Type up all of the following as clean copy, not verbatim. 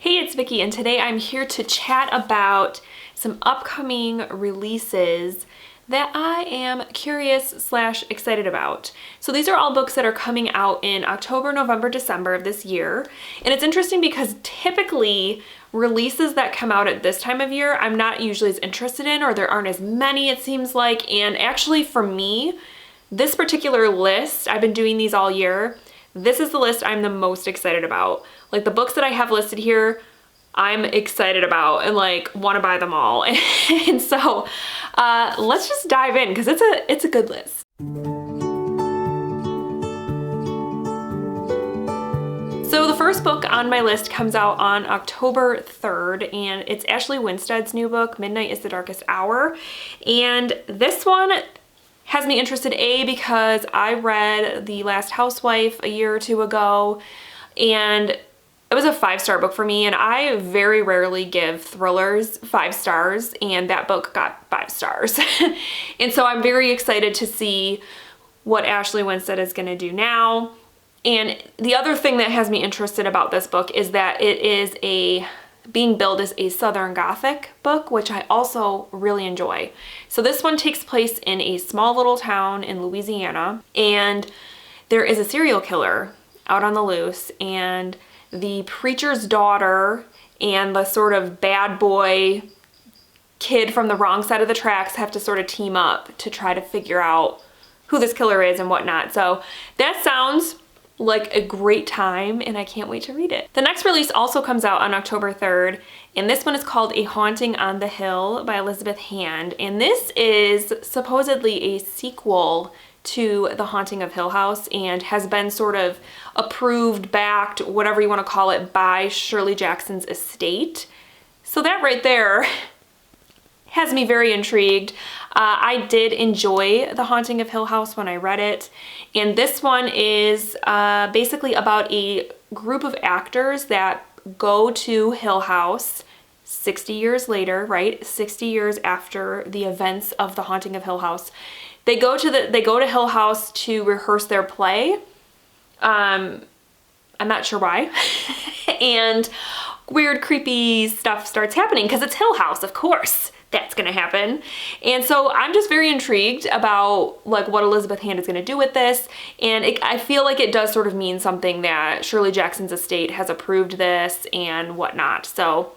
Hey, it's Vicky, and today I'm here to chat about some upcoming releases that I am curious / excited about. So these are all books that are coming out in October, November, December of this year. And it's interesting because typically releases that come out at this time of year, I'm not usually as interested in, or there aren't as many, it seems like. And actually for me, this particular list, I've been doing these all year. This is the list I'm the most excited about. Like the books that I have listed here, I'm excited about and like want to buy them all. And so let's just dive in because it's a good list. So the first book on my list comes out on October 3rd, and it's Ashley Winstead's new book, Midnight is the Darkest Hour. And this one has me interested, because I read The Last Housewife a year or two ago, and it was a 5-star book for me, and I very rarely give thrillers 5 stars, and that book got 5 stars. And so I'm very excited to see what Ashley Winstead is going to do now. And the other thing that has me interested about this book is that it is being billed as a Southern Gothic book, which I also really enjoy. So this one takes place in a small little town in Louisiana, and there is a serial killer out on the loose, and the preacher's daughter and the sort of bad boy kid from the wrong side of the tracks have to sort of team up to try to figure out who this killer is and whatnot. So that sounds like a great time, and I can't wait to read it. The next release also comes out on October 3rd, and this one is called A Haunting on the Hill by Elizabeth Hand. And this is supposedly a sequel to The Haunting of Hill House and has been sort of approved, backed, whatever you want to call it, by Shirley Jackson's estate. So that right there has me very intrigued. I did enjoy The Haunting of Hill House when I read it, and this one is basically about a group of actors that go to Hill House 60 years later, right? 60 years after the events of The Haunting of Hill House. They go to Hill House to rehearse their play. I'm not sure why. And weird, creepy stuff starts happening because it's Hill House, of course. That's gonna happen. And so I'm just very intrigued about like what Elizabeth Hand is gonna do with this. And I feel like it does sort of mean something that Shirley Jackson's estate has approved this and whatnot. So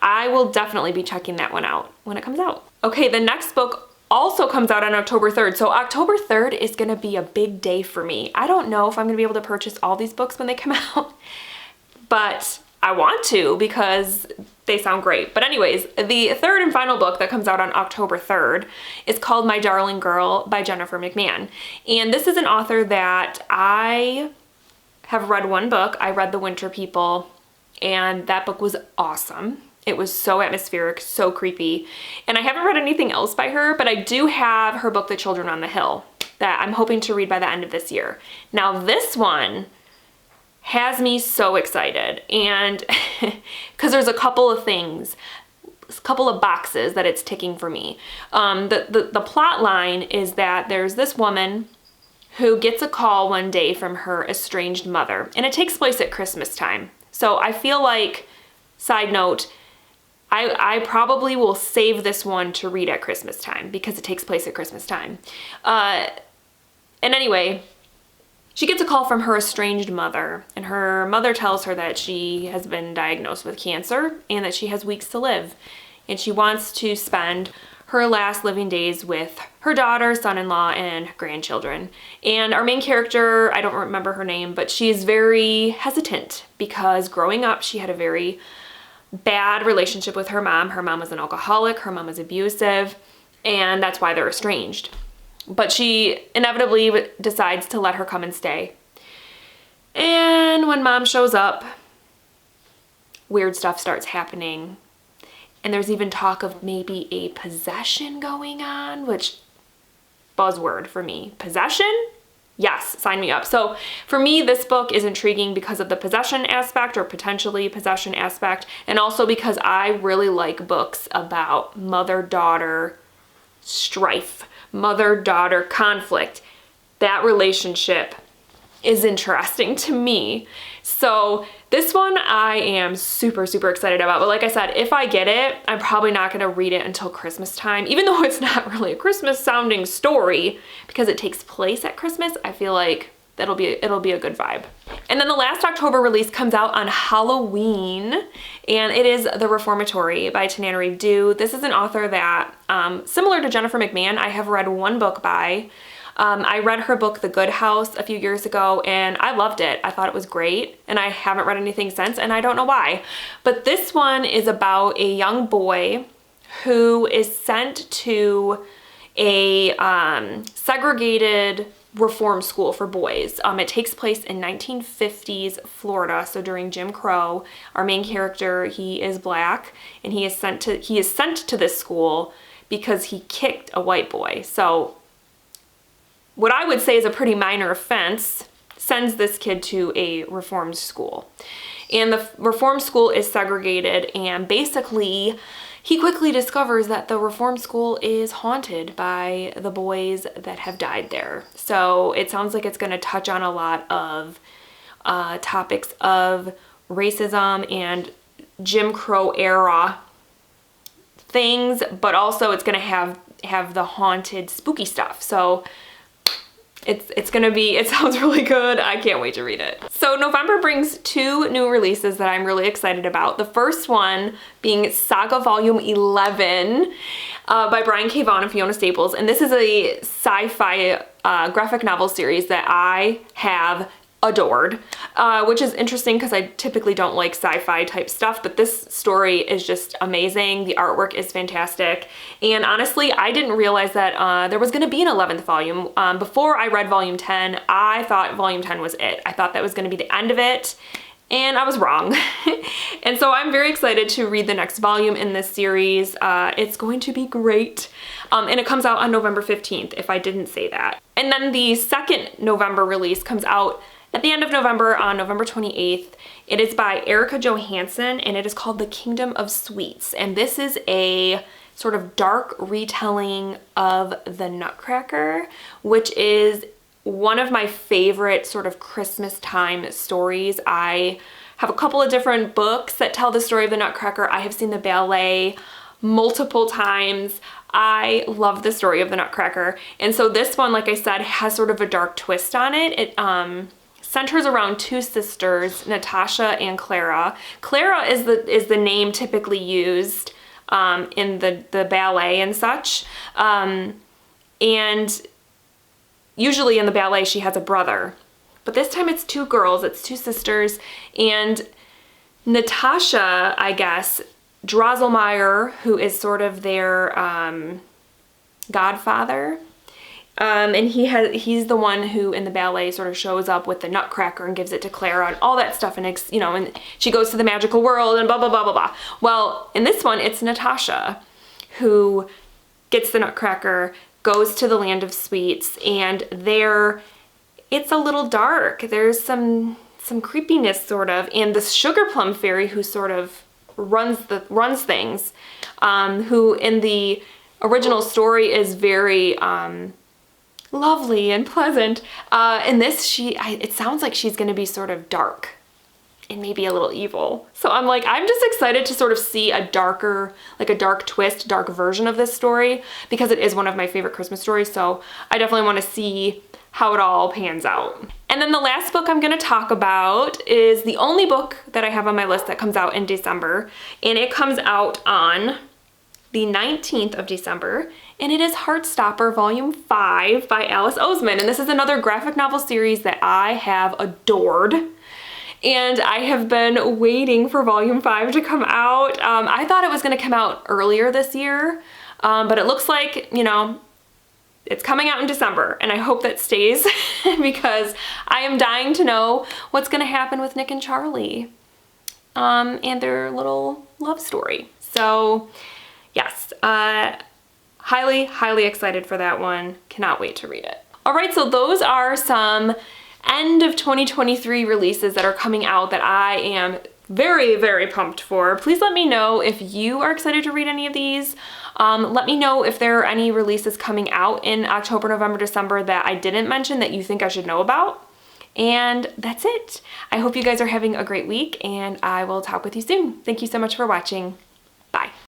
I will definitely be checking that one out when it comes out. Okay, the next book also comes out on October 3rd. So October 3rd is gonna be a big day for me. I don't know if I'm gonna be able to purchase all these books when they come out, but I want to because they sound great. But anyways, the third and final book that comes out on October 3rd is called My Darling Girl by Jennifer McMahon. And this is an author that I have read one book. I read The Winter People, and that book was awesome. It was so atmospheric, so creepy. And I haven't read anything else by her, but I do have her book, The Children on the Hill, that I'm hoping to read by the end of this year. Now this one has me so excited, and because there's a couple of things, a couple of boxes that it's ticking for me. The plot line is that there's this woman who gets a call one day from her estranged mother, and it takes place at Christmas time. So I feel like, side note, I probably will save this one to read at Christmas time because it takes place at Christmas time. And anyway, she gets a call from her estranged mother, and her mother tells her that she has been diagnosed with cancer and that she has weeks to live. And she wants to spend her last living days with her daughter, son-in-law, and grandchildren. And our main character, I don't remember her name, but she is very hesitant because growing up she had a very bad relationship with her mom. Her mom was an alcoholic, her mom was abusive, and that's why they're estranged. But she inevitably decides to let her come and stay. And when mom shows up, weird stuff starts happening. And there's even talk of maybe a possession going on, which, buzzword for me. Possession? Yes, sign me up. So for me, this book is intriguing because of the possession aspect, or potentially possession aspect, and also because I really like books about mother-daughter strife, mother-daughter conflict. That relationship is interesting to me. So this one I am super, super excited about. But like I said, if I get it, I'm probably not gonna read it until Christmas time, even though it's not really a Christmas sounding story because it takes place at Christmas. I feel like it'll be a good vibe. And then the last October release comes out on Halloween, and it is The Reformatory by Tananarive Due. This is an author that, similar to Jennifer McMahon, I have read one book by. I read her book, The Good House, a few years ago, and I loved it. I thought it was great, and I haven't read anything since, and I don't know why. But this one is about a young boy who is sent to a segregated reform school for boys. It takes place in 1950s Florida, so during Jim Crow. Our main character, he is black, and he is sent to this school because he kicked a white boy. So what I would say is a pretty minor offense sends this kid to a reformed school. And the reform school is segregated, and basically he quickly discovers that the reform school is haunted by the boys that have died there. So it sounds like it's going to touch on a lot of topics of racism and Jim Crow era things, but also it's going to have the haunted spooky stuff. So it's gonna be, it sounds really good. I can't wait to read it. So November brings 2 new releases that I'm really excited about. The first one being Saga Volume 11 by Brian K. Vaughan and Fiona Staples. And this is a sci-fi graphic novel series that I have adored, which is interesting because I typically don't like sci-fi type stuff, but this story is just amazing. The artwork is fantastic, and honestly I didn't realize that there was going to be an 11th volume. Before I read volume 10, I thought volume 10 was it. I thought that was going to be the end of it, and I was wrong. And so I'm very excited to read the next volume in this series. It's going to be great. And it comes out on November 15th, if I didn't say that. And then the second November release comes out at the end of November, on November 28th. It is by Erica Johansson, and it is called The Kingdom of Sweets. And this is a sort of dark retelling of The Nutcracker, which is one of my favorite sort of Christmas time stories. I have a couple of different books that tell the story of the Nutcracker. I have seen the ballet multiple times. I love the story of the Nutcracker. And so this one, like I said, has sort of a dark twist on it. It centers around 2 sisters, Natasha and Clara. Clara is the name typically used in the ballet and such. And usually in the ballet she has a brother. But this time it's 2 girls, it's 2 sisters, and Natasha, I guess, Drosselmeyer, who is sort of their godfather, and he's the one who in the ballet sort of shows up with the Nutcracker and gives it to Clara and all that stuff, and and she goes to the magical world and blah blah blah blah blah. Well, in this one it's Natasha who gets the Nutcracker, goes to the land of sweets, and there it's a little dark. There's some creepiness sort of, and the Sugar Plum Fairy who sort of runs things, who in the original story is very lovely and pleasant. In this, it sounds like she's going to be sort of dark and maybe a little evil. So I'm just excited to sort of see a darker, like a dark twist, dark version of this story, because it is one of my favorite Christmas stories. So I definitely want to see how it all pans out. And then the last book I'm going to talk about is the only book that I have on my list that comes out in December, and it comes out on the 19th of December, and it is Heartstopper Volume 5 by Alice Oseman. And this is another graphic novel series that I have adored, and I have been waiting for Volume 5 to come out. I thought it was going to come out earlier this year, but it looks like, it's coming out in December, and I hope that stays because I am dying to know what's going to happen with Nick and Charlie and their little love story. So yes, highly, highly excited for that one. Cannot wait to read it. All right, so those are some end of 2023 releases that are coming out that I am very, very pumped for. Please let me know if you are excited to read any of these. Let me know if there are any releases coming out in October, November, December that I didn't mention that you think I should know about. And that's it. I hope you guys are having a great week, and I will talk with you soon. Thank you so much for watching. Bye.